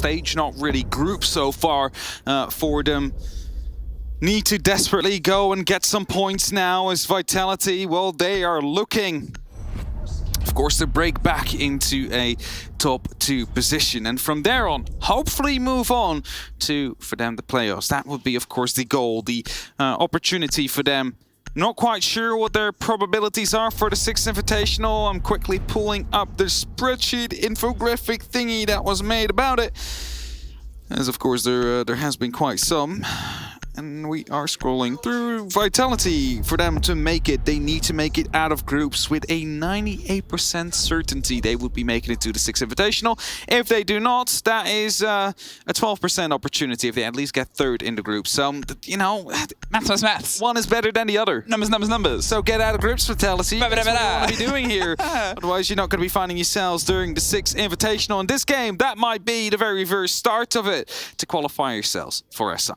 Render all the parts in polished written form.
stage, not really group so far for them. Need to desperately go and get some points now as Vitality, well, they are looking, of course, to break back into a top 2 position. And from there on, hopefully move on to, for them, the playoffs. That would be, of course, the goal, the opportunity for them. Not quite sure what their probabilities are for the 6th Invitational. I'm quickly pulling up the spreadsheet infographic thingy that was made about it. As, of course, there has been quite some. And we are scrolling through. Vitality, for them to make it, they need to make it out of groups with a 98% certainty they would be making it to the 6th Invitational. If they do not, that is a 12% opportunity if they at least get 3rd in the group. So, you know, maths. One is better than the other. Numbers. So get out of groups, Vitality. That's what you want to be doing here. Otherwise, you're not going to be finding yourselves during the 6th Invitational. In this game, that might be the very first start of it to qualify yourselves for SI.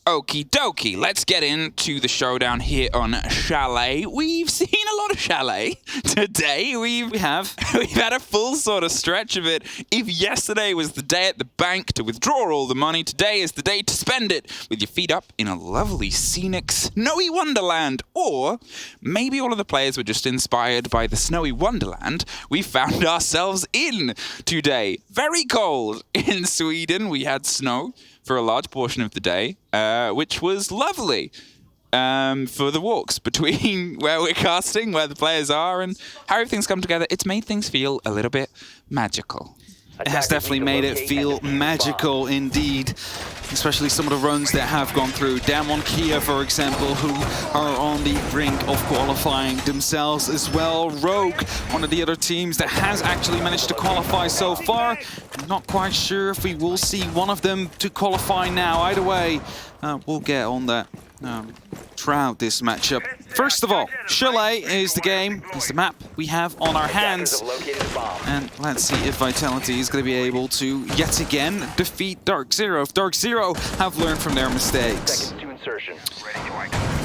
Okie dokie, let's get into the showdown here on Chalet. We've seen a lot of Chalet today. We've had a full sort of stretch of it. If yesterday was the day at the bank to withdraw all the money, today is the day to spend it with your feet up in a lovely, scenic, snowy wonderland. Or maybe all of the players were just inspired by the snowy wonderland we found ourselves in today. Very cold in Sweden. We had snow for a large portion of the day, which was lovely for the walks between where we're casting, where the players are, and how everything's come together. It's made things feel a little bit magical. It has definitely made it feel magical indeed, especially some of the runs that have gone through. Damwon Kia, for example, who are on the brink of qualifying themselves as well. Rogue, one of the other teams that has actually managed to qualify so far. I'm not quite sure if we will see one of them to qualify now. Either way, we'll get on that throughout this matchup. First of all, Chalet is the game, is the map we have on our hands. And let's see if Vitality is going to be able to, yet again, defeat DarkZero. If DarkZero have learned from their mistakes.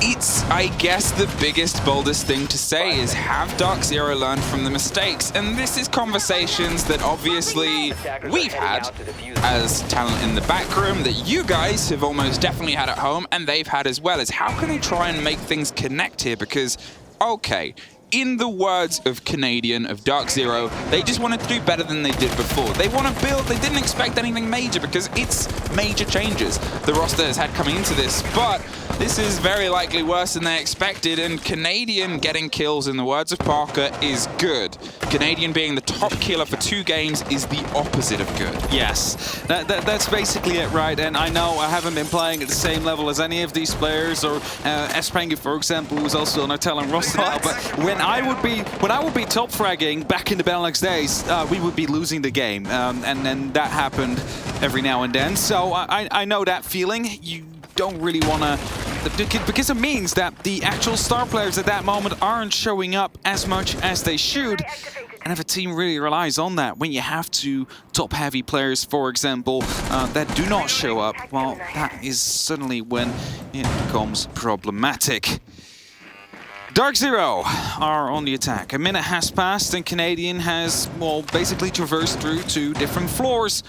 It's, I guess, the biggest, boldest thing to say is have DarkZero learned from the mistakes. And this is conversations that obviously we've had as talent in the back room, that you guys have almost definitely had at home, and they've had as well, is how can they try and make things connect here? Because, okay, in the words of Canadian, of DarkZero, they just wanted to do better than they did before. They want to build, they didn't expect anything major because it's major changes the roster has had coming into this, but this is very likely worse than they expected, and Canadian getting kills, in the words of Parker, is good. Canadian being the top killer for 2 games is the opposite of good. Yes, that's basically it, right? And I know I haven't been playing at the same level as any of these players, or Espangi, for example, who's also on our talent roster, but when I would be top fragging back in the Benelux days, we would be losing the game, and then that happened every now and then. So I know that feeling. You don't really want to, because it means that the actual star players at that moment aren't showing up as much as they should. And if a team really relies on that, when you have 2 top-heavy players, for example, that do not show up, well, that is suddenly when it becomes problematic. DarkZero are on the attack. A minute has passed and Canadian has, well, basically traversed through 2 different floors.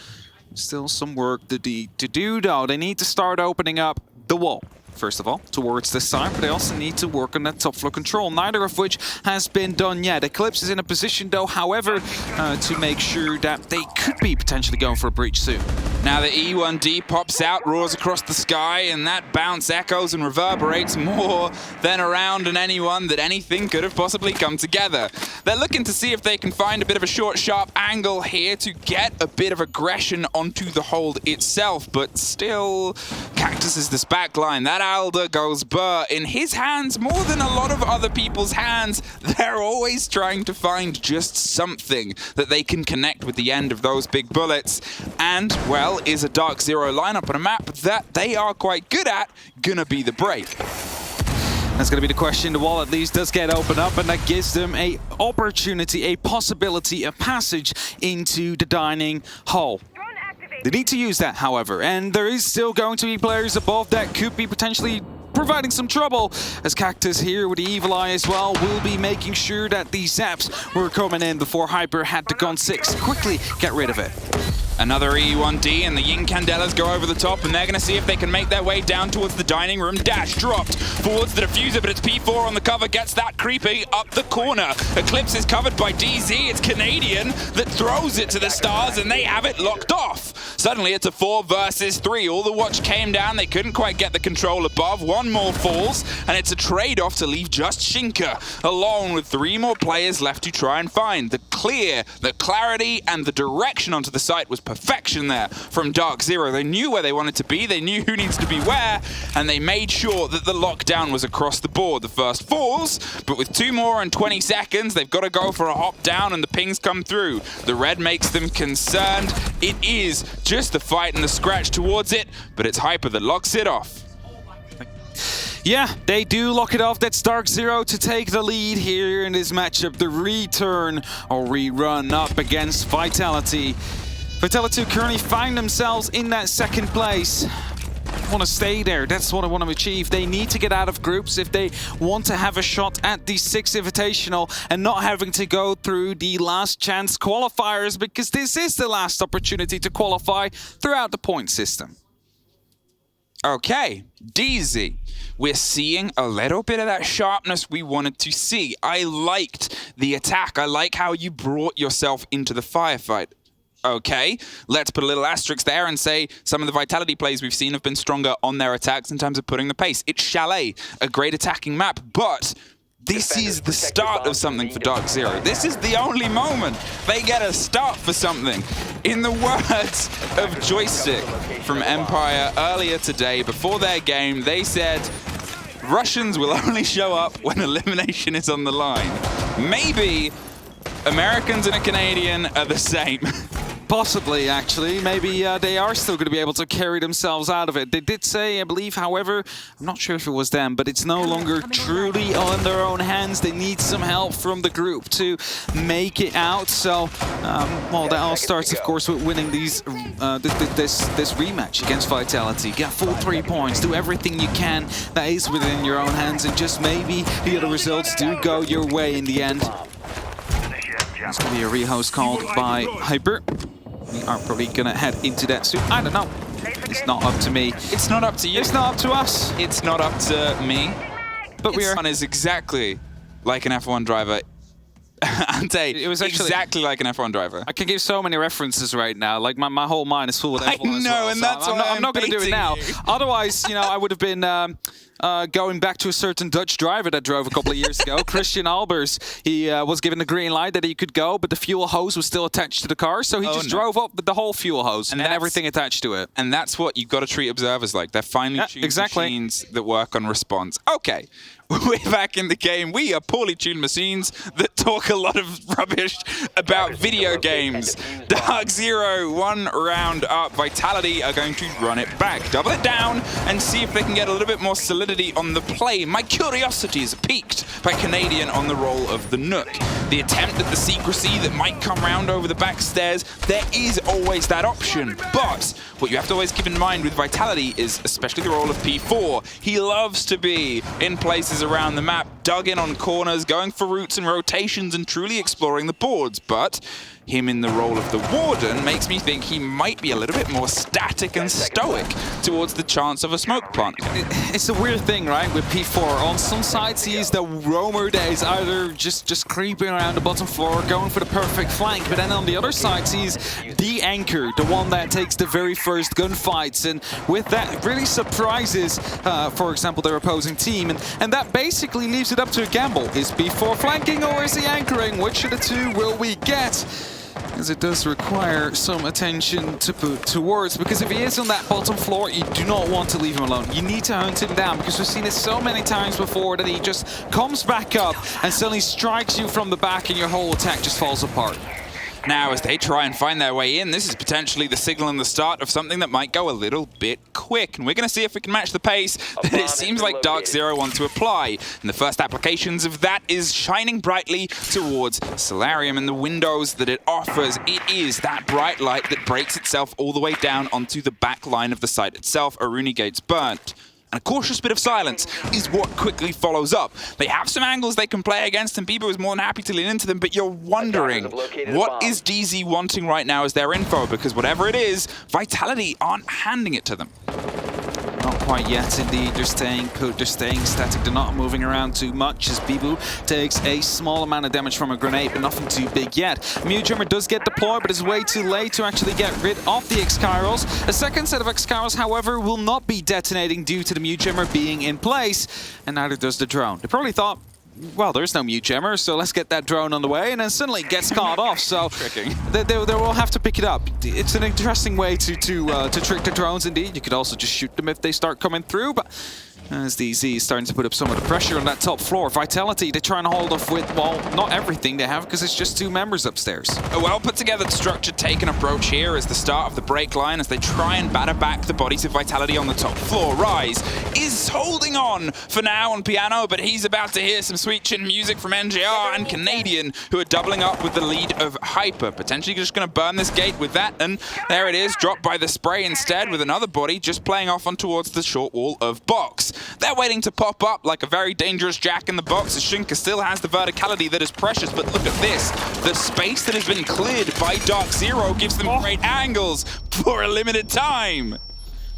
Still some work to do, though. They need to start opening up the wall, first of all, towards this side, but they also need to work on that top floor control, neither of which has been done yet. Eclipse is in a position, though, however, to make sure that they could be potentially going for a breach soon. Now the E1D pops out, roars across the sky, and that bounce echoes and reverberates more than around and anyone that anything could have possibly come together. They're looking to see if they can find a bit of a short, sharp angle here to get a bit of aggression onto the hold itself, but still, Cactus is this backline. That Alder goes burr. In his hands, more than a lot of other people's hands, they're always trying to find just something that they can connect with the end of those big bullets. And, well, is a DarkZero lineup on a map that they are quite good at gonna be the break? That's going to be the question. The wall at least does get opened up, and that gives them an opportunity, a possibility, a passage into the dining hall. They need to use that, however, and there is still going to be players above that could be potentially providing some trouble, as Cactus here with the Evil Eye as well will be making sure that these zaps were coming in before Hyper had to gun 6. Quickly get rid of it. Another E1D, and the Yin Candelas go over the top, and they're going to see if they can make their way down towards the dining room. Dash dropped towards the diffuser, but it's P4 on the cover, gets that creepy up the corner. Eclipse is covered by DZ. It's Canadian that throws it to the stars, and they have it locked off. Suddenly, it's a 4 versus 3. All the watch came down. They couldn't quite get the control above. One more falls, and it's a trade-off to leave just Shinka alone with 3 more players left to try and find. The clarity, and the direction onto the site was perfection there from DarkZero. They knew where they wanted to be, they knew who needs to be where, and they made sure that the lockdown was across the board. The first falls, but with 2 more in 20 seconds, they've got to go for a hop down, and the pings come through. The red makes them concerned. It is just the fight and the scratch towards it, but it's Hyper that locks it off. Yeah, they do lock it off. That's DarkZero to take the lead here in this matchup. The return or rerun up against Vitality. Vitality currently find themselves in that second place. Want to stay there. That's what I want to achieve. They need to get out of groups if they want to have a shot at the 6th Invitational and not having to go through the last chance qualifiers, because this is the last opportunity to qualify throughout the point system. Okay, DZ. We're seeing a little bit of that sharpness we wanted to see. I liked the attack. I like how you brought yourself into the firefight. Okay, let's put a little asterisk there and say some of the Vitality plays we've seen have been stronger on their attacks in terms of putting the pace. It's Chalet, a great attacking map, but this is the start of something for DarkZero. This is the only moment they get a start for something. In the words of Joystick from Empire earlier today, before their game, they said, Russians will only show up when elimination is on the line. Maybe Americans and a Canadian are the same. Possibly, actually. Maybe they are still going to be able to carry themselves out of it. They did say, I believe, however, I'm not sure if it was them, but it's no longer truly on their own hands. They need some help from the group to make it out. So, well, that all starts, of course, with winning these this rematch against Vitality. Get full 3 points. Do everything you can that is within your own hands, and just maybe the other results do go your way in the end. It's going to be a rehost called by Hyper. We are probably going to head into that soon. I don't know. It's not up to me. It's not up to you. It's not up to us. It's not up to me. But This one is exactly like an F1 driver. Ante, it was actually exactly like an F1 driver. I can give so many references right now. Like my whole mind is full with F1 I know, as well. and So that's I'm not going to do it now. Otherwise, you know, I would have been going back to a certain Dutch driver that drove a couple of years ago, Christian Albers. He was given the green light that he could go, but the fuel hose was still attached to the car, so he just drove up with the whole fuel hose and everything attached to it. And that's what you've got to treat observers like. They're finely tuned machines that work on response. Okay. We're back in the game. We are poorly tuned machines that talk a lot of rubbish about video games. DarkZero, 1 round up. Vitality are going to run it back, double it down, and see if they can get a little bit more solidity on the play. My curiosity is piqued by Canadian on the role of the Nook. The attempt at the secrecy that might come round over the back stairs, there is always that option. But what you have to always keep in mind with Vitality is, especially the role of P4, he loves to be in places around the map, dug in on corners, going for routes and rotations and truly exploring the boards. But him in the role of the Warden makes me think he might be a little bit more static and stoic towards the chance of a smoke plant. It's a weird thing, right, with P4. On some sides, he is the roamer that is either just creeping around the bottom floor, going for the perfect flank, but then on the other sides, he's the anchor, the one that takes the very first gunfights, and with that, really surprises, for example, their opposing team, and that basically leaves it up to a gamble. Is P4 flanking or is he anchoring? Which of the two will we get? As it does require some attention to put towards, because if he is on that bottom floor, you do not want to leave him alone. You need to hunt him down, because we've seen it so many times before that he just comes back up and suddenly strikes you from the back and your whole attack just falls apart. Now, as they try and find their way in, this is potentially the signal and the start of something that might go a little bit quick. And we're going to see if we can match the pace that it seems like DarkZero want to apply. And the first applications of that is shining brightly towards Solarium and the windows that it offers. It is that bright light that breaks itself all the way down onto the back line of the site itself. Aruni gates burnt. And a cautious bit of silence is what quickly follows up. They have some angles they can play against, and Bieber is more than happy to lean into them, but you're wondering, what is DZ wanting right now as their info? Because whatever it is, Vitality aren't handing it to them. Not quite yet, indeed. They're staying put, they're staying static, they're not moving around too much as Bibu takes a small amount of damage from a grenade, but nothing too big yet. Mute Jammer does get deployed, but it's way too late to actually get rid of the X-Kairos. A second set of X-Kairos, however, will not be detonating due to the Mute Jammer being in place, and neither does the drone. They probably thought, well, there's no Mute Jammer, so let's get that drone on the way, and then suddenly it gets caught off, so they will have to pick it up. It's an interesting way to trick the drones, indeed. You could also just shoot them if they start coming through, but as DZ is starting to put up some of the pressure on that top floor. Vitality, they're trying to hold off with, well, not everything they have, because it's just 2 members upstairs. A well put together structured taken approach here as the start of the break line as they try and batter back the bodies of Vitality on the top floor. Rise is holding on for now on piano, but he's about to hear some sweet chin music from NJR and Canadian, who are doubling up with the lead of Hyper. Potentially just going to burn this gate with that, and there it is, dropped by the spray instead with another body just playing off on towards the short wall of box. They're waiting to pop up like a very dangerous jack in the box as Shinka still has the verticality that is precious, but look at this. The space that has been cleared by DarkZero gives them great angles for a limited time.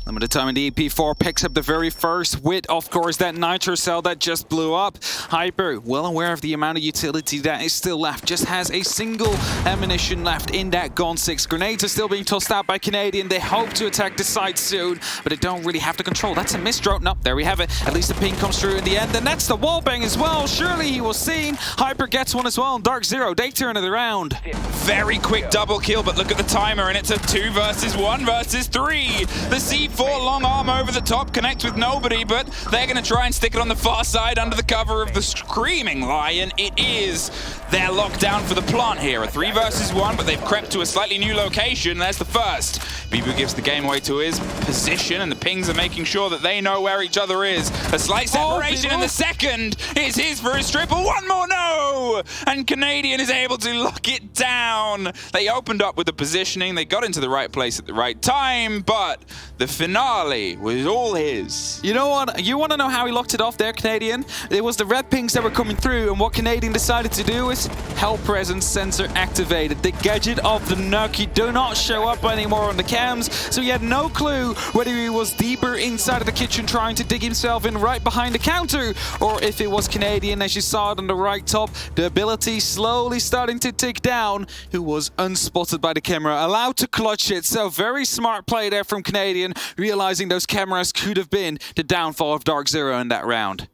Limited time indeed. P4 picks up the very first with, of course, that nitro cell that just blew up. Hyper, well aware of the amount of utility that is still left, just has a single ammunition left in that Gon 6. Grenades are still being tossed out by Canadian. They hope to attack the site soon, but they don't really have the control. That's a missed drone. No, there we have it. At least the ping comes through in the end, and that's the wallbang as well. Surely he was seen. Hyper gets one as well, and DarkZero, they turn it around. Very quick double kill, but look at the timer, and it's a 2 versus 1 versus 3. The C4 long arm over the top connects with nobody, but they're going to try and stick it on the far side under the cover of the Screaming Lion. It is their lockdown for the plant here. A 3 versus 1, but they've crept to a slightly new location. There's the first. Bibu gives the game away to his position, and the pings are making sure that they know where each other is. A slight separation, and the second is his for his triple. One more, no! And Canadian is able to lock it down. They opened up with the positioning. They got into the right place at the right time, but the finale was all his. You know what? You want to know how he locked it off there, Canadian? It was the red pings that were coming through, and what Canadian decided to do is Hell Presence sensor activated. The gadget of the Nuki do not show up anymore on the cams, so he had no clue whether he was deeper inside of the kitchen trying to dig himself in right behind the counter, or if it was Canadian, as you saw it on the right top, the ability slowly starting to tick down, who was unspotted by the camera, allowed to clutch it. So very smart play there from Canadian, realizing those cameras could have been the downfall of DarkZero in that round.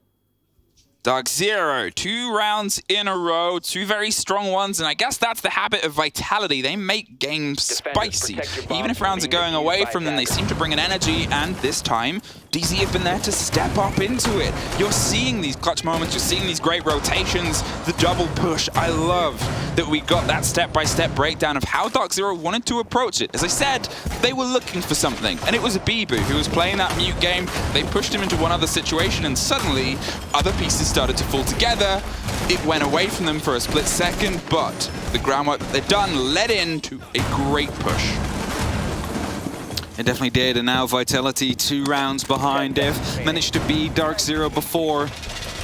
DarkZero, 2 rounds in a row, 2 very strong ones, and I guess that's the habit of Vitality. They make games spicy. Even if rounds are going away from them, they seem to bring an energy, and this time, DZ have been there to step up into it. You're seeing these clutch moments, you're seeing these great rotations, the double push. I love that we got that step-by-step breakdown of how DarkZero wanted to approach it. As I said, they were looking for something, and it was a Bibu who was playing that mute game. They pushed him into one other situation, and suddenly, other pieces started to fall together. It went away from them for a split second, but the groundwork that they'd done led into a great push. It definitely did, and now Vitality 2 rounds behind. They've managed to beat DarkZero before.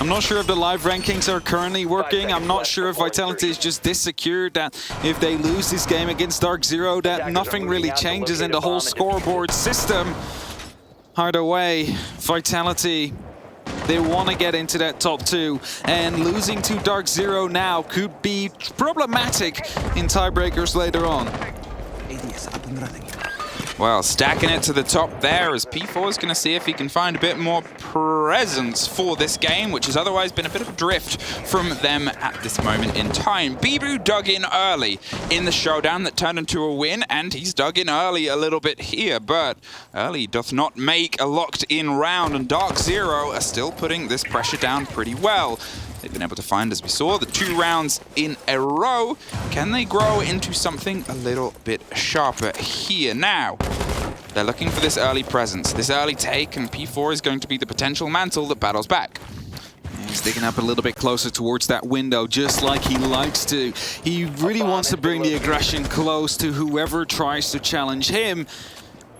I'm not sure if the live rankings are currently working. I'm not sure if Vitality is just this secure that if they lose this game against DarkZero, that nothing really changes in the whole scoreboard system. Either way, Vitality, they want to get into that top 2, and losing to DarkZero now could be problematic in tiebreakers later on. Well, stacking it to the top there as P4 is going to see if he can find a bit more presence for this game, which has otherwise been a bit of a drift from them at this moment in time. Bibu dug in early in the showdown that turned into a win, and he's dug in early a little bit here, but early doth not make a locked-in round, and DarkZero are still putting this pressure down pretty well. They've been able to find, as we saw, the 2 rounds in a row. Can they grow into something a little bit sharper here? Now, they're looking for this early presence, this early take, and P4 is going to be the potential mantle that battles back. He's digging up a little bit closer towards that window, just like he likes to. He really wants to bring the aggression close to whoever tries to challenge him.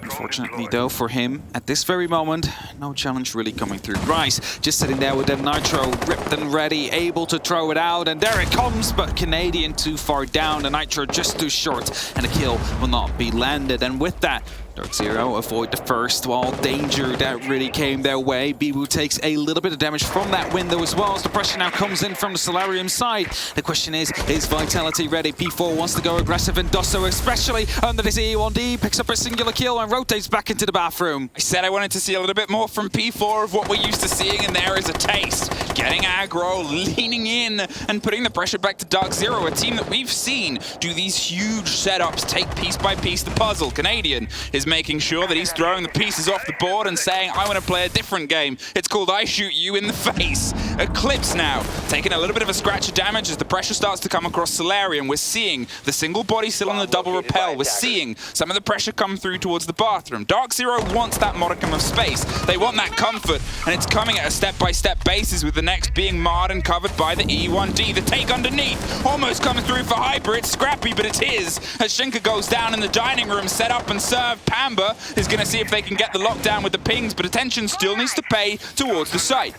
Unfortunately though for him, at this very moment, no challenge really coming through. Rise just sitting there with them Nitro ripped and ready, able to throw it out, and there it comes, but Canadian too far down, the Nitro just too short, and a kill will not be landed. And with that, DarkZero avoid the first wall danger that really came their way. Bibu takes a little bit of damage from that window as well as the pressure now comes in from the Solarium side. The question is Vitality ready? P4 wants to go aggressive and does so, especially under this E1D, picks up a singular kill and rotates back into the bathroom. I said I wanted to see a little bit more from P4 of what we're used to seeing, and there is a taste. Getting aggro, leaning in, and putting the pressure back to DarkZero, a team that we've seen do these huge setups, take piece by piece the puzzle. Canadian is making sure that he's throwing the pieces off the board and saying, I want to play a different game. It's called I Shoot You in the Face. Eclipse now, taking a little bit of a scratch of damage as the pressure starts to come across Solarium. We're seeing the single body still on the double repel. We're seeing some of the pressure come through towards the bathroom. DarkZero wants that modicum of space. They want that comfort, and it's coming at a step-by-step basis, with the next being marred and covered by the E1D. The take underneath almost comes through for Hyper. It's scrappy, but it's his. As Shinka goes down in the dining room, set up and served. Pamba is going to see if they can get the lockdown with the pings, but attention still needs to pay towards the site.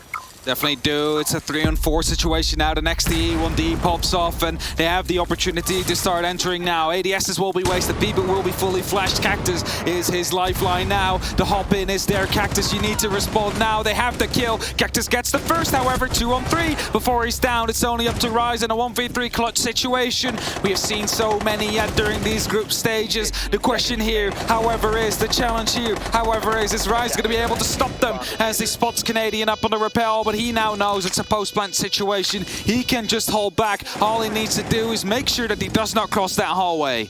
Definitely do. It's a 3-on-4 situation now. The next E1D pops off and they have the opportunity to start entering now. ADSs will be wasted. Bibu will be fully flashed. Cactus is his lifeline now. The hop in is there. Cactus, you need to respond now. They have the kill. Cactus gets the first, however, 2-on-3 before he's down. It's only up to Rise in a 1v3 clutch situation. We have seen so many yet during these group stages. The question here, however, is the challenge here, however, is Rise going to be able to stop them as he spots Canadian up on the rappel? But he now knows it's a post-plant situation. He can just hold back. All he needs to do is make sure that he does not cross that hallway.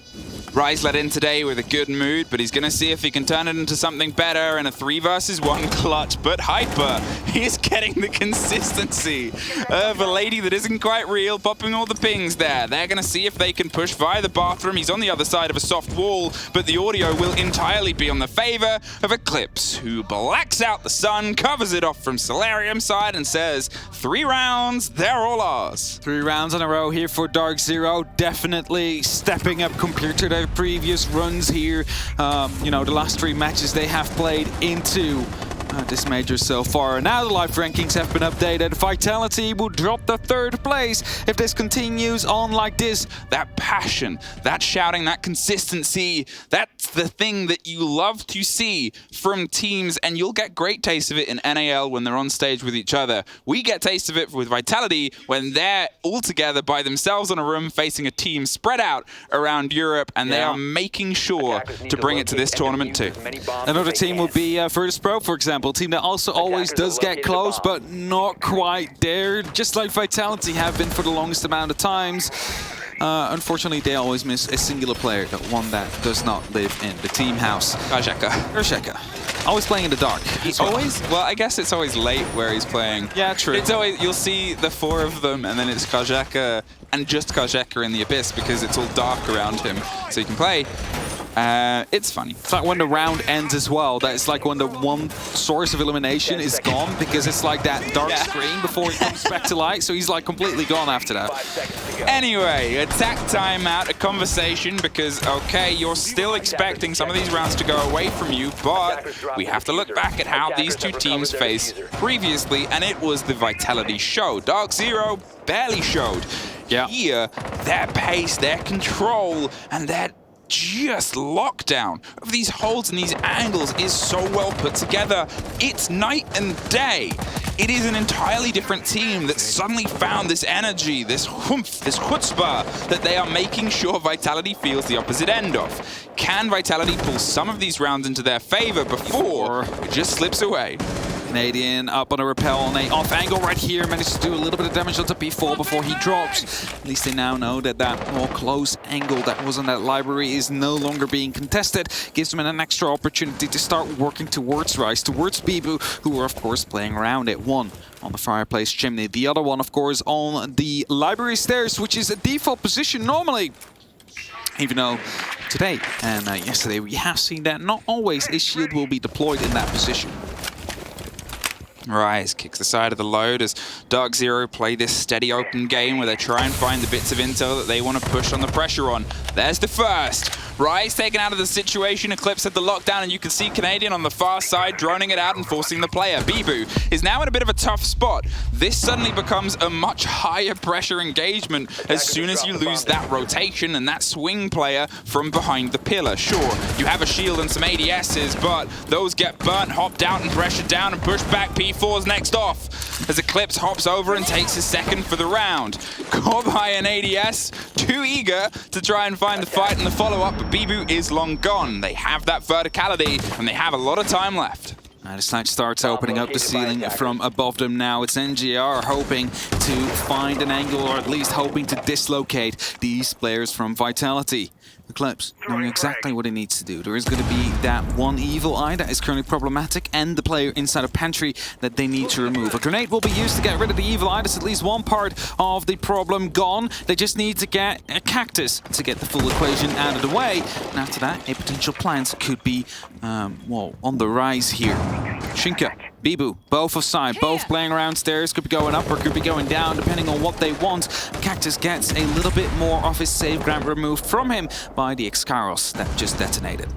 Rise let in today with a good mood, but he's going to see if he can turn it into something better in a 3-versus-1 clutch. But Hyper, he's getting the consistency of a lady that isn't quite real, popping all the pings there. They're going to see if they can push via the bathroom. He's on the other side of a soft wall, but the audio will entirely be on the favor of Eclipse, who blacks out the sun, covers it off from Solarium side, and says, 3 rounds, they're all ours. 3 rounds in a row here for DarkZero, definitely stepping up compared to their previous runs here. You know, the last 3 matches they have played into this major so far. Now the live rankings have been updated. Vitality will drop to 3rd place if this continues on like this. That passion, that shouting, that consistency, that's the thing that you love to see from teams, and you'll get great taste of it in NAL when they're on stage with each other. We get taste of it with Vitality when they're all together by themselves in a room facing a team spread out around Europe, and they are making sure to bring it to this tournament too. Another team would be Virtus Pro, for example. Team that also always does get close, but not quite there, just like Vitality have been for the longest amount of times. Unfortunately, they always miss a singular player, the one that does not live in the team house. Karjeka. Always playing in the dark. He's always, well, I guess it's always late where he's playing. Yeah, true. It's always, you'll see the 4 of them, and then it's Karjeka and just Karjeka in the Abyss because it's all dark around him, so you can play. It's funny. It's like when the round ends as well. That's like when the one source of illumination is gone, because it's like that dark screen before it comes back to light. So he's like completely gone after that. Anyway, attack timeout, a conversation, because, okay, you're still expecting some of these rounds to go away from you, but we have to look back at how these 2 teams faced previously, and it was the Vitality show. DarkZero barely showed. Here, their pace, their control, and that just lockdown of these holds and these angles is so well put together. It's night and day. It is an entirely different team that suddenly found this energy, this humph, this chutzpah that they are making sure Vitality feels the opposite end of. Can Vitality pull some of these rounds into their favor before it just slips away? Canadian up on a rappel on a off angle right here, managed to do a little bit of damage onto P4 before he drops. At least they now know that that more close angle that was on that library is no longer being contested. Gives them an extra opportunity to start working towards Rise, towards Bibu, who are of course playing around it. One on the fireplace chimney, the other one of course on the library stairs, which is a default position normally. Even though today and yesterday we have seen that not always a shield will be deployed in that position. Rise kicks the side of the load as DarkZero play this steady open game where they try and find the bits of intel that they want to push on the pressure on. There's the first. Rise taken out of the situation, Eclipse at the lockdown, and you can see Canadian on the far side droning it out and forcing the player. Bibu is now in a bit of a tough spot. This suddenly becomes a much higher pressure engagement as soon as you lose that rotation and that swing player from behind the pillar. Sure, you have a shield and some ADSs, but those get burnt, hopped out and pressured down and pushed back. P4's next off as Eclipse hops over and takes his second for the round. Caught by an ADS, too eager to try and find the fight and the follow-up, but Bibu is long gone. They have that verticality and they have a lot of time left. The site starts opening up the ceiling from above them now. It's NGR hoping to find an angle, or at least hoping to dislocate these players from Vitality. Eclipse knowing exactly what he needs to do. There is going to be that one evil eye that is currently problematic, and the player inside of Pantry that they need to remove. A grenade will be used to get rid of the evil eye. That's at least one part of the problem gone. They just need to get a cactus to get the full equation out of the way. And after that, a potential plant could be, well, on the rise here. Shinka, Bibu, both offside, both playing around stairs, could be going up or could be going down, depending on what they want. Cactus gets a little bit more of his save ground removed from him by the Excaros that just detonated.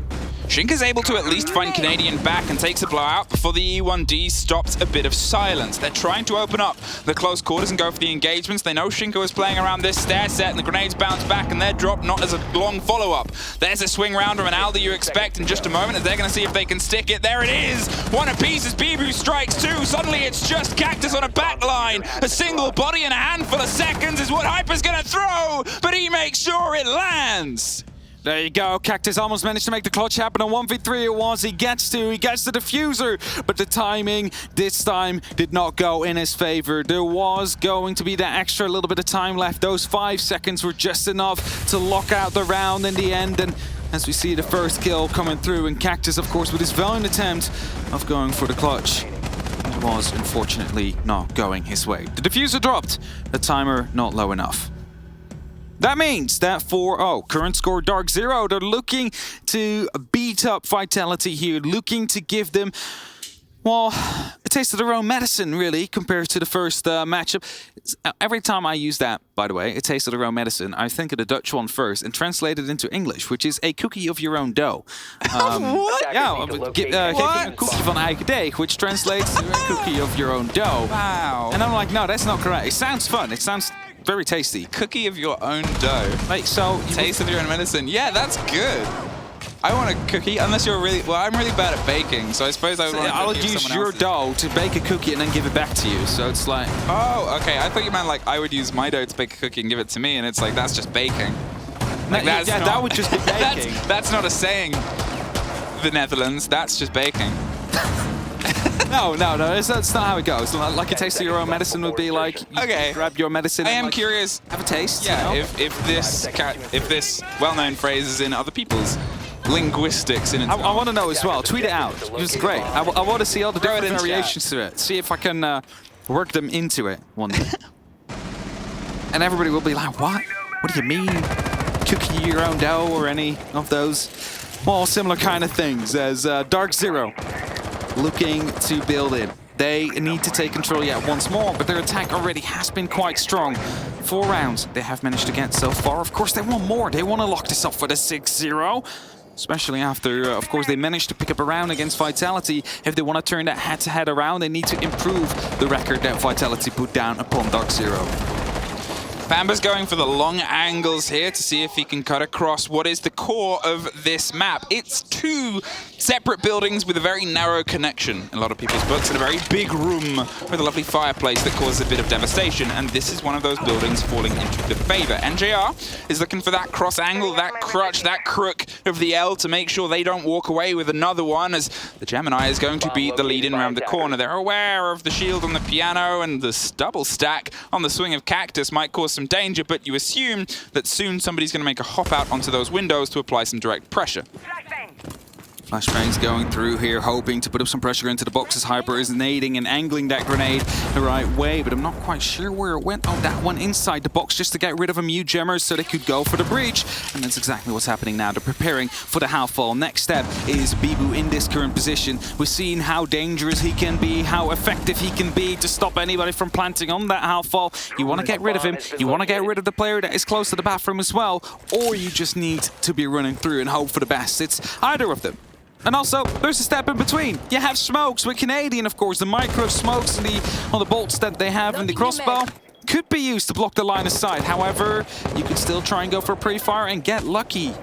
Shinka's able to at least find Canadian back and takes a blowout before the E1D stops a bit of silence. They're trying to open up the close quarters and go for the engagements. They know Shinka was playing around this stair set and the grenades bounce back and they're dropped not as a long follow-up. There's a swing round from an Al that you expect in just a moment as they're going to see if they can stick it. There it is! One apiece as Bibu strikes two. Suddenly it's just Cactus on a back line. A single body in a handful of seconds is what Hyper's going to throw, but he makes sure it lands. There you go, Cactus almost managed to make the clutch happen on 1v3 it was. He gets the diffuser, but the timing this time did not go in his favor. There was going to be that extra little bit of time left. Those 5 seconds were just enough to lock out the round in the end, and as we see the first kill coming through, and Cactus, of course, with his valiant attempt of going for the clutch, it was unfortunately not going his way. The diffuser dropped, the timer not low enough. That means that for, current score DarkZero, they're looking to beat up Vitality here, looking to give them, well, a taste of their own medicine, really, compared to the first matchup. Every time I use that, by the way, a taste of their own medicine, I think of the Dutch one first and translate it into English, which is a cookie of your own dough. What? Yeah, a cookie van eigen deeg, which translates to a cookie of your own dough. Wow. And I'm like, no, that's not correct. It sounds fun. It sounds very tasty. Cookie of your own dough. Like, so taste of your own medicine. Yeah, that's good. I want a cookie, unless you're really, well, I'm really bad at baking, so I suppose I would want a cookie. I would use your dough to bake a cookie and then give it back to you, so it's like... Oh, okay, I thought you meant like I would use my dough to bake a cookie and give it to me, and it's like, that's just baking. Like, that's not, that would just be baking. that's not a saying, the Netherlands, that's just baking. No, that's not how it goes. Like a taste of your own medicine would be like, okay, grab your medicine. I am like, curious. Have a taste. Yeah, you know? if this well-known phrase is in other people's linguistics. I want to know as well. Tweet it out. It was great. I want to see all the different variations to it. See if I can work them into it one day. And everybody will be like, what? What do you mean? Cookie your own dough or any of those? Well, similar kind of things as DarkZero looking to build in. They need to take control yet once more, but their attack already has been quite strong. 4 rounds they have managed to get so far. Of course, they want more. They want to lock this up for the 6-0. Especially after, of course, they managed to pick up a round against Vitality. If they want to turn that head-to-head around, they need to improve the record that Vitality put down upon DarkZero. Bamba's going for the long angles here to see if he can cut across what is the core of this map. It's 2 separate buildings with a very narrow connection in a lot of people's books, and a very big room with a lovely fireplace that causes a bit of devastation, and this is one of those buildings falling into the favor. NJR is looking for that cross angle, that crutch, that crook of the L to make sure they don't walk away with another one, as the Gemini is going to beat the lead in around the corner. They're aware of the shield on the piano, and the double stack on the swing of Cactus might cause some danger, but you assume that soon somebody's going to make a hop out onto those windows to apply some direct pressure. Flashbangs going through here, hoping to put up some pressure into the boxes. Hyper is nading and angling that grenade the right way, but I'm not quite sure where it went. Oh, that one inside the box just to get rid of a Mew Gemmers so they could go for the breach. And that's exactly what's happening now. They're preparing for the half fall. Next step is Bibu in this current position. We've seen how dangerous he can be, how effective he can be to stop anybody from planting on that half fall. You want to get rid of him. You want to get rid of the player that is close to the bathroom as well, or you just need to be running through and hope for the best. It's either of them. And also, there's a step in between. You have smokes with Canadian, of course. The micro smokes and the bolts that they have in the crossbow could be used to block the line of sight. However, you could still try and go for a pre-fire and get lucky.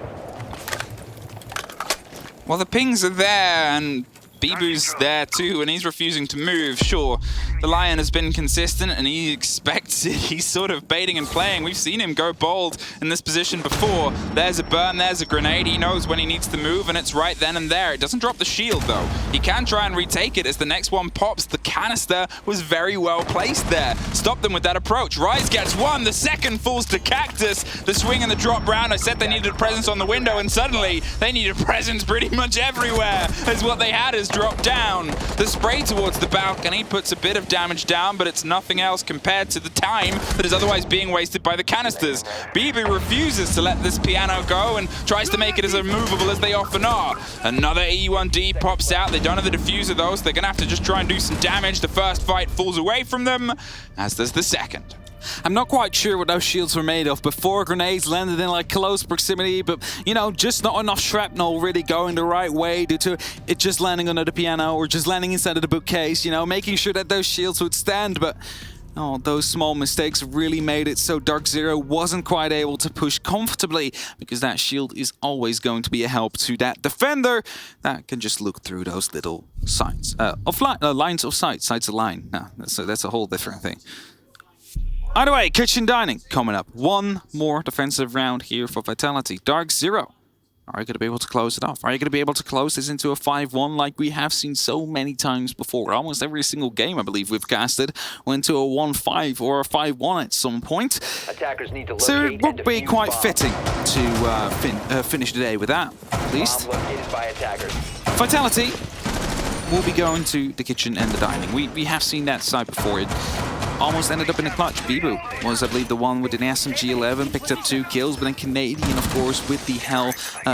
Well, the pings are there, and Bibu's there too, and he's refusing to move. Sure, the Lion has been consistent, and he expects it. He's sort of baiting and playing. We've seen him go bold in this position before. There's a burn, there's a grenade. He knows when he needs to move, and it's right then and there. It doesn't drop the shield, though. He can try and retake it as the next one pops. The canister was very well placed there. Stop them with that approach. Rise gets one. The second falls to Cactus. The swing and the drop round. I said they needed a presence on the window, and suddenly they needed a presence pretty much everywhere, as what they had is drop down. The spray towards the balcony puts a bit of damage down, but it's nothing else compared to the time that is otherwise being wasted by the canisters. Bibu refuses to let this piano go and tries to make it as immovable as they often are. Another E1D pops out. They don't have the diffuser though, so they're gonna have to just try and do some damage. The first fight falls away from them, as does the second. I'm not quite sure what those shields were made of. Before, grenades landed in like close proximity, but you know, just not enough shrapnel really going the right way due to it just landing under the piano or just landing inside of the bookcase, you know, making sure that those shields would stand. But oh, those small mistakes really made it so DarkZero wasn't quite able to push comfortably, because that shield is always going to be a help to that defender that can just look through those little signs lines of sight. Sight's a line. No, that's a whole different thing. Either way, kitchen dining coming up. One more defensive round here for Vitality. DarkZero, are you going to be able to close it off? Are you going to be able to close this into a 5-1 like we have seen so many times before? Almost every single game, I believe, we've casted went to a 1-5 or a 5-1 at some point. Attackers need to so it would be quite fitting to finish the day with that, at least. Vitality will be going to the kitchen and the dining. We have seen that side before. It almost ended up in a clutch. Bibu was, I believe, the one with an SMG-11, picked up 2 kills, but then Canadian, of course, with the Hell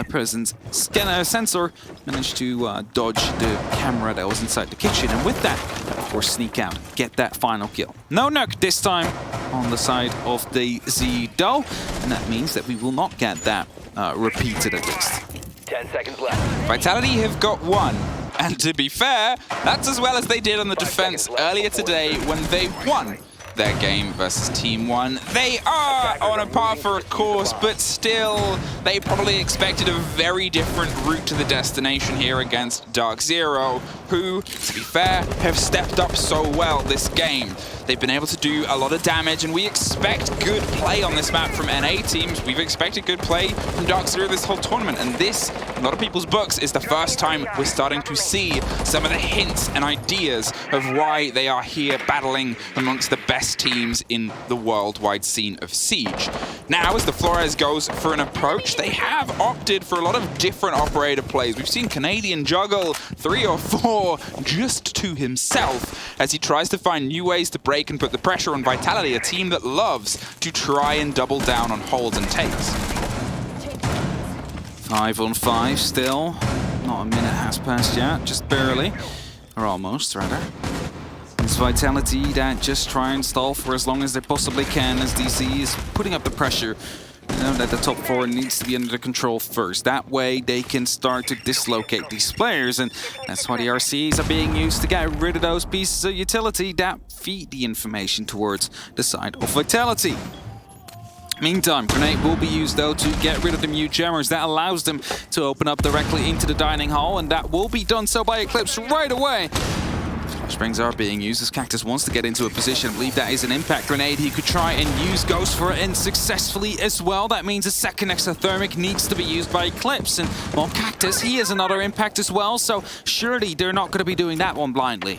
presence sensor, managed to dodge the camera that was inside the kitchen, and with that, of course, sneak out, get that final kill. No nuke this time on the side of the Z-Doe, and that means that we will not get that repeated at least. 10 seconds left. Vitality have got one. And to be fair, that's as well as they did on the defense earlier today when they won their game versus Team 1. They are on a par for a course, but still, they probably expected a very different route to the destination here against DarkZero, who, to be fair, have stepped up so well this game. They've been able to do a lot of damage, and we expect good play on this map from NA teams. We've expected good play from DarkZero this whole tournament, and this, in a lot of people's books, is the first time we're starting to see some of the hints and ideas of why they are here battling amongst the best teams in the worldwide scene of Siege. Now, as the Flores goes for an approach, they have opted for a lot of different operator plays. We've seen Canadian juggle 3 or 4 just to himself as he tries to find new ways to break and put the pressure on Vitality, a team that loves to try and double down on holds and takes. 5 on 5 still. Not a minute has passed yet, just barely. Or almost, rather. It's Vitality that just try and stall for as long as they possibly can as DC is putting up the pressure. You know that the top 4 needs to be under control first. That way they can start to dislocate these players, and that's why the RCs are being used to get rid of those pieces of utility that feed the information towards the side of Vitality. Meantime, grenade will be used though to get rid of the Mew Gemmers. That allows them to open up directly into the dining hall, and that will be done so by Eclipse right away. Flashbangs are being used as Cactus wants to get into a position. I believe that is an impact grenade he could try and use. Goes for it and successfully as well. That means a second exothermic needs to be used by Eclipse. And well, Cactus, he has another impact as well, so surely they're not going to be doing that one blindly.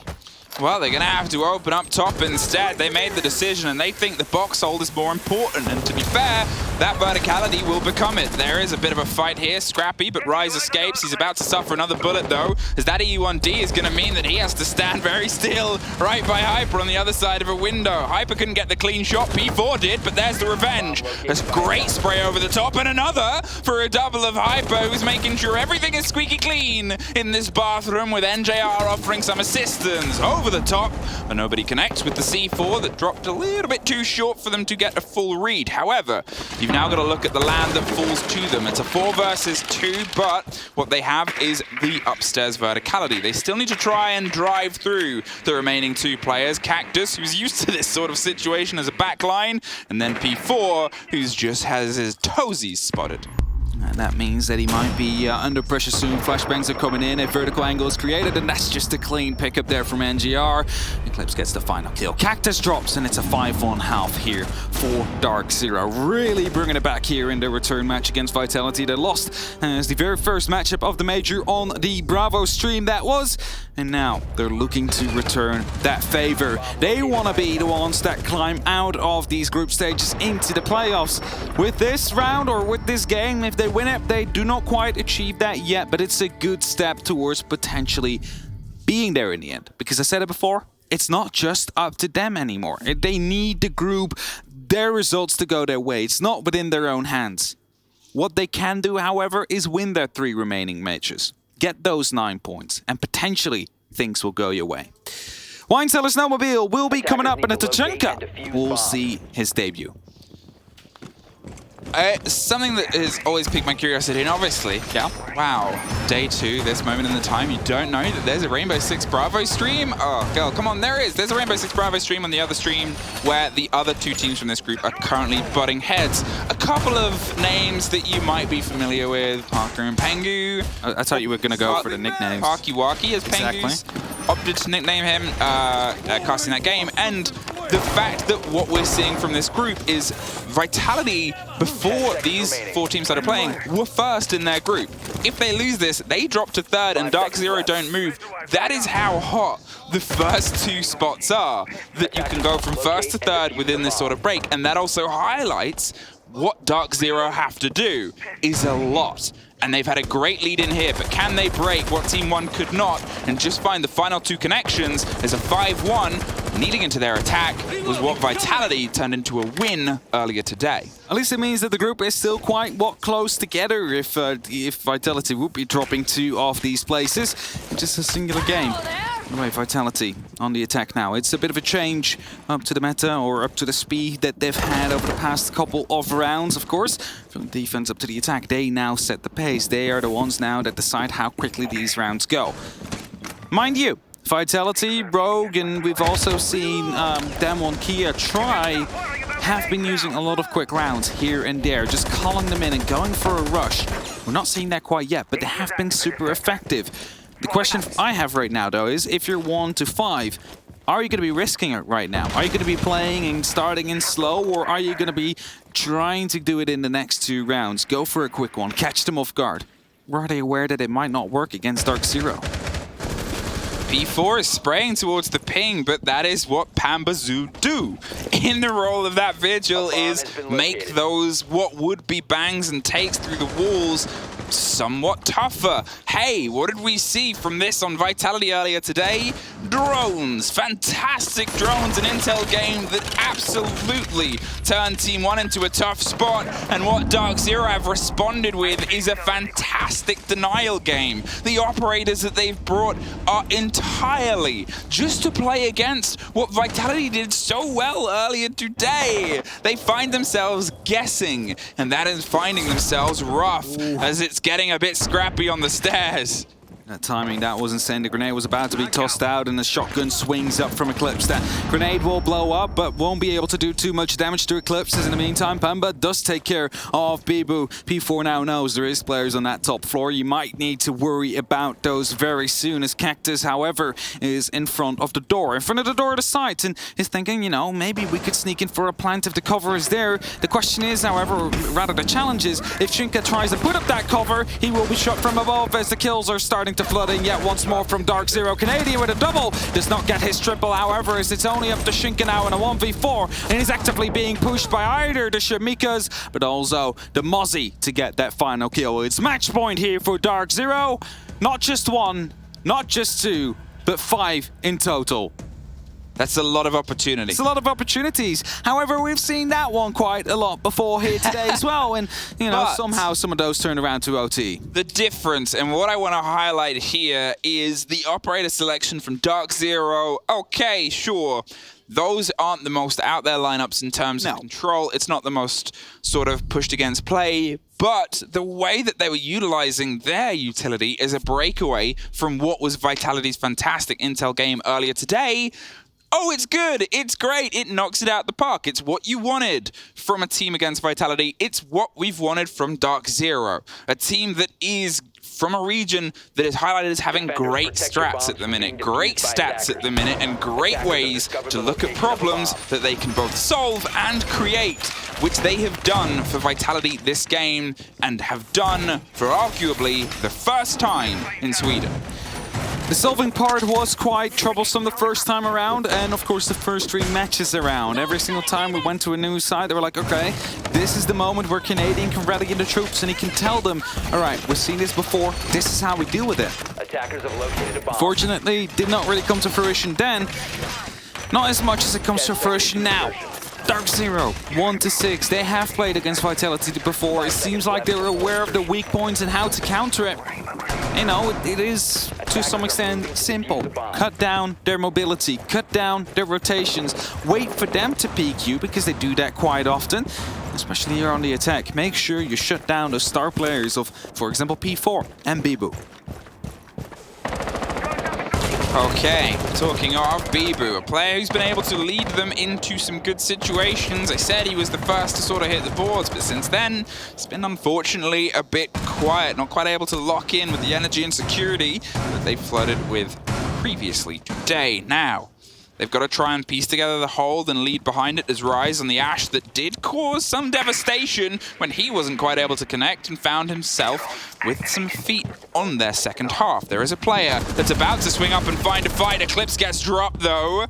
Well, they're going to have to open up top instead. They made the decision, and they think the box hold is more important. And to be fair, that verticality will become it. There is a bit of a fight here. Scrappy, but Rise escapes. He's about to suffer another bullet, though, as that EU1D is going to mean that he has to stand very still right by Hyper on the other side of a window. Hyper couldn't get the clean shot. P4 did, but there's the revenge. There's a great spray over the top, and another for a double of Hyper, who's making sure everything is squeaky clean in this bathroom, with NJR offering some assistance over the top, but nobody connects with the C4 that dropped a little bit too short for them to get a full read. However, you've now got to look at the land that falls to them. It's a 4 versus 2, but what they have is the upstairs verticality. They still need to try and drive through the remaining 2 players. Cactus, who's used to this sort of situation as a backline, and then P4, who's just has his toesies spotted. And that means that he might be under pressure soon. Flashbangs are coming in, a vertical angle is created, and that's just a clean pickup there from NGR. Eclipse gets the final kill. Cactus drops, and it's a 5-1 half here for DarkZero. Really bringing it back here in the return match against Vitality. They lost as the very first matchup of the Major on the Bravo stream that was, and now they're looking to return that favor. They want to be the ones that climb out of these group stages into the playoffs. With this round, or with this game, if they win it, they do not quite achieve that yet, but it's a good step towards potentially being there in the end. Because I said it before, it's not just up to them anymore. They need the group, their results to go their way. It's not within their own hands. What they can do, however, is win their 3 remaining matches. Get those 9 points, and potentially things will go your way. Winecellar Snowmobile will be coming up, and a Tachanka will see his debut. Something that has always piqued my curiosity, and obviously, wow, day 2, this moment in the time, you don't know that there's a Rainbow Six Bravo stream? Oh, girl, come on, there is. There's a Rainbow Six Bravo stream on the other stream where the other 2 teams from this group are currently butting heads. A couple of names that you might be familiar with, Parker and Pengu. I thought you were going to go for the nicknames. Parky as Pengu's opted to nickname him, casting that game, and the fact that what we're seeing from this group is Vitality, before these 4 teams started playing, were first in their group. If they lose this, they drop to 3rd and DarkZero don't move. That is how hot the first 2 spots are, that you can go from 1st to 3rd within this sort of break. And that also highlights what DarkZero have to do is a lot. And they've had a great lead in here, but can they break what Team 1 could not and just find the final 2 connections as a 5-1 needing into their attack was what Vitality turned into a win earlier today. At least it means that the group is still quite close together if Vitality would be dropping 2 of these places. Just a singular game. Anyway, Vitality on the attack now. It's a bit of a change up to the meta, or up to the speed that they've had over the past couple of rounds, of course. From the defense up to the attack, they now set the pace. They are the ones now that decide how quickly these rounds go. Mind you, Vitality, Rogue, and we've also seen Demon Kia have been using a lot of quick rounds here and there, just calling them in and going for a rush. We're not seeing that quite yet, but they have been super effective. The question I have right now, though, is if you're 1 to 5, are you going to be risking it right now? Are you going to be playing and starting in slow, or are you going to be trying to do it in the next 2 rounds? Go for a quick one, catch them off guard. Or are they aware that it might not work against DarkZero? P4 is spraying towards the ping, but that is what Pambazoo do. In the role of that Vigil is make those what would be bangs and takes through the walls somewhat tougher. Hey, what did we see from this on Vitality earlier today? Drones. Fantastic drones, an intel game that absolutely turned Team 1 into a tough spot. And what DarkZero have responded with is a fantastic denial game. The operators that they've brought are entirely just to play against what Vitality did so well earlier today. They find themselves guessing, and that is finding themselves rough as it's getting a bit scrappy on the stairs. That timing, that was insane. The grenade was about to be tossed out, and the shotgun swings up from Eclipse. That grenade will blow up, but won't be able to do too much damage to Eclipse. As in the meantime, Pamba does take care of Bibu. P4 now knows there is players on that top floor. You might need to worry about those very soon, as Cactus, however, is in front of the door. In front of the door of the site, and is thinking, you know, maybe we could sneak in for a plant if the cover is there. The question is, however, rather the challenge is, if Shinka tries to put up that cover, he will be shot from above as the kills are starting to flood in yet once more from DarkZero. Canadian with a double. Does not get his triple, however, as it's only up to Shinka now in a 1v4. And he's actively being pushed by either the Shamikas, but also the Mozzie to get that final kill. It's match point here for DarkZero. Not just one, not just two, but 5 in total. That's a lot of opportunity. It's a lot of opportunities. However, we've seen that one quite a lot before here today as well. And, you know, somehow some of those turned around to OT. The difference, and what I want to highlight here, is the operator selection from DarkZero. Okay, sure. Those aren't the most out there lineups in terms of control. It's not the most sort of pushed against play. But the way that they were utilizing their utility is a breakaway from what was Vitality's fantastic intel game earlier today. Oh, it's good. It's great. It knocks it out the park. It's what you wanted from a team against Vitality. It's what we've wanted from DarkZero, a team that is from a region that is highlighted as having great strats at the minute, great stats at the minute, and great ways to look at problems that they can both solve and create, which they have done for Vitality this game and have done for arguably the first time in Sweden. The solving part was quite troublesome the first time around, and of course the first 3 matches around. Every single time we went to a new side, they were like, okay, this is the moment where Canadian can rally in the troops and he can tell them, all right, we've seen this before, this is how we deal with it. Attackers have located a bomb. Fortunately, did not really come to fruition then, not as much as it comes to fruition now. DarkZero, 1-6. They have played against Vitality before. It seems like they were aware of the weak points and how to counter it. You know, it is, to some extent, simple. Cut down their mobility, cut down their rotations, wait for them to peek you, because they do that quite often, especially here on the attack. Make sure you shut down the star players of, for example, P4 and Bibu. Okay, talking of Bibu, a player who's been able to lead them into some good situations. I said he was the first to sort of hit the boards, but since then, it's been unfortunately a bit quiet, not quite able to lock in with the energy and security that they flooded with previously today. Now, they've got to try and piece together the hold and lead behind it as Rise on the Ash that did cause some devastation when he wasn't quite able to connect and found himself with some feet on their second half. There is a player that's about to swing up and find a fight. Eclipse gets dropped though.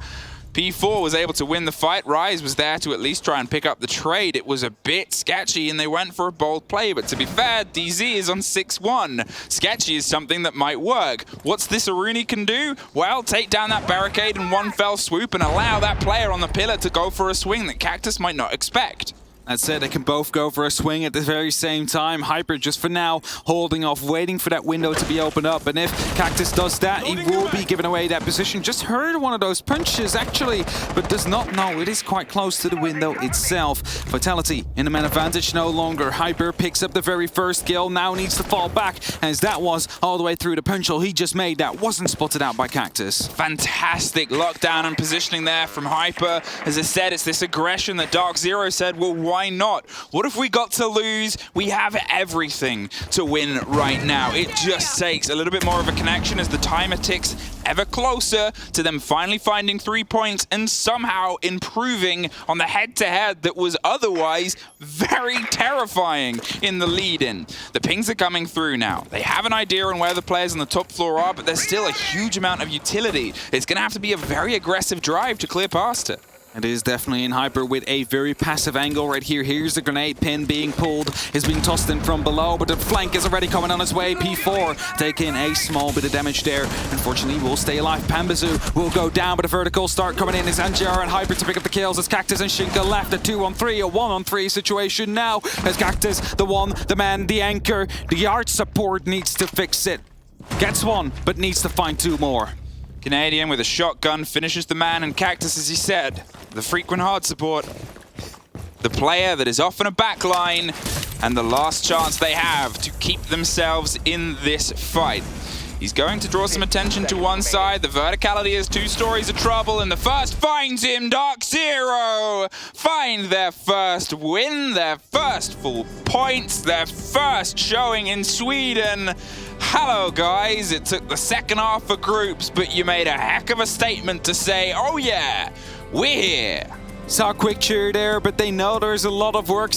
P4 was able to win the fight. Rise was there to at least try and pick up the trade. It was a bit sketchy and they went for a bold play, but to be fair, DZ is on 6-1. Sketchy is something that might work. What's this Aruni can do? Well, take down that barricade in one fell swoop and allow that player on the pillar to go for a swing that Cactus might not expect. That said, they can both go for a swing at the very same time. Hyper just for now holding off, waiting for that window to be opened up. And if Cactus does that, he will be giving away that position. Just heard one of those punches, actually, but does not know it is quite close to the window itself. Vitality in the man advantage no longer. Hyper picks up the very first kill, now needs to fall back, as that was all the way through the punch hole he just made. That wasn't spotted out by Cactus. Fantastic lockdown and positioning there from Hyper. As I said, it's this aggression that DarkZero said, well, why not? What if we got to lose? We have everything to win right now. It just takes a little bit more of a connection as the timer ticks ever closer to them finally finding 3 points and somehow improving on the head-to-head that was otherwise very terrifying in the lead-in. The pings are coming through now. They have an idea on where the players on the top floor are, but there's still a huge amount of utility. It's going to have to be a very aggressive drive to clear past it. It is definitely in Hyper with a very passive angle right here. Here's the grenade pin being pulled. Is being tossed in from below, but the flank is already coming on its way. P4 taking a small bit of damage there. Unfortunately, will stay alive. Pambazu will go down, but a vertical start coming in. Is NGR and Hyper to pick up the kills as Cactus and Shinka left. A 2-on-3, a 1-on-3 situation now. As Cactus, the one, the man, the anchor, the art support needs to fix it. Gets one, but needs to find 2 more. Canadian with a shotgun finishes the man, and Cactus, as he said, the frequent hard support, the player that is off in a backline, and the last chance they have to keep themselves in this fight. He's going to draw some attention to one side. The verticality is 2 stories of trouble, and the first finds him. DarkZero find their first win, their first full points, their first showing in Sweden. Hello, guys. It took the second half for groups, but you made a heck of a statement to say, oh yeah, we're here. Saw a quick cheer there, but they know there's a lot of work